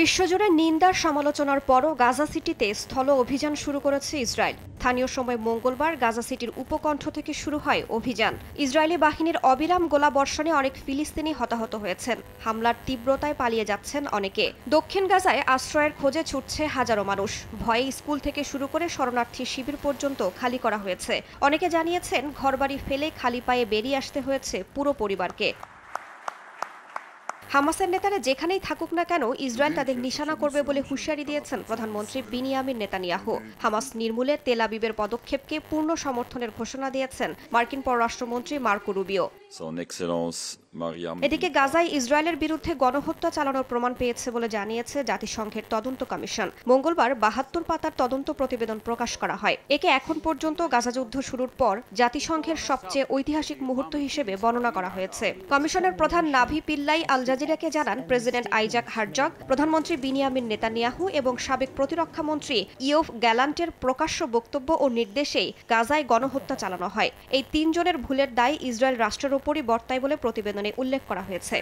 বিশ্বজুড়ে নিন্দার সমালোচনার পরও গাজা সিটিতে স্থল অভিযান শুরু করেছে ইসরায়েল। স্থানীয় সময় মঙ্গলবার গাজা সিটির উপকণ্ঠ থেকে শুরু হয় অভিযান। ইসরায়েলি বাহিনীর অবিরাম গোলাবর্ষণে অনেক ফিলিস্তিনি হতাহত হয়েছেন। হামলার তীব্রতায় পালিয়ে যাচ্ছেন অনেকে। দক্ষিণ গাজায় আশ্রয়ের খোঁজে ছুটছে হাজারো মানুষ। ভয়ে স্কুল থেকে শুরু করে শরণার্থী শিবির পর্যন্ত খালি করা হয়েছে। অনেকে জানিয়েছেন ঘরবাড়ি ফেলে খালি পায়ে বেরিয়ে আসতে হয়েছে পুরো পরিবারকে। হামাসের নেতারা যেখানেই থাকুক না কেন ইসরায়েল তাদের নিশানা করবে বলে হুঁশিয়ারি দিয়েছেন প্রধানমন্ত্রী বিনিয়ামিন নেতানিয়াহু। হামাস নির্মূলে তেল আবিবের পদক্ষেপকে পূর্ণ সমর্থনের ঘোষণা দিয়েছেন মার্কিন পররাষ্ট্রমন্ত্রী মার্কো রুবিও। এদিকে গাজায় ইসরায়েলের বিরুদ্ধে গণহত্যা চালানোর প্রমাণ পেয়েছে বলে জানিয়েছে জাতিসংঘের তদন্ত কমিশন। মঙ্গলবার ৭২ পাতার তদন্ত প্রতিবেদন প্রকাশ করা হয়। একে এখন পর্যন্ত গাজা যুদ্ধ শুরুর পর জাতিসংঘের সবচেয়ে ঐতিহাসিক মুহূর্ত হিসেবে বর্ণনা করা হয়েছে। কমিশনের প্রধান নাভি পিল্লাই আল জাজিরাকে জানান প্রেসিডেন্ট আইজাক হারজগ, প্রধানমন্ত্রী বিনিয়ামিন নেতানিয়াহু এবং সাবেক প্রতিরক্ষা মন্ত্রী ইয়োভ গ্যালান্টের প্রকাশ্য বক্তব্য ও নির্দেশেই গাজায় গণহত্যা চালানো হয়। এই তিনজনের ভুলের দায় ইসরায়েল রাষ্ট্রের উপরই বর্তায় বলে প্রতিবেদনে উল্লেখ করা হয়েছে।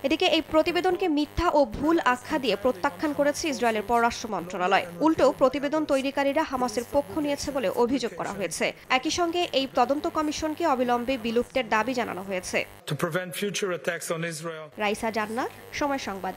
এদিকে এই প্রতিবেদনকে মিথ্যা ও ভুল আখ্যা দিয়ে প্রত্যাখ্যান করেছে ইসরায়েলের পররাষ্ট্র মন্ত্রণালয়। উল্টো প্রতিবেদন তৈরিকারীরা হামাসের পক্ষ নিয়েছে বলে অভিযোগ করা হয়েছে। একই সঙ্গে এই তদন্ত কমিশনকে অবিলম্বে বিলুপ্তের দাবি জানানো হয়েছে। রাইসা জান্নাত, সময় সংবাদ।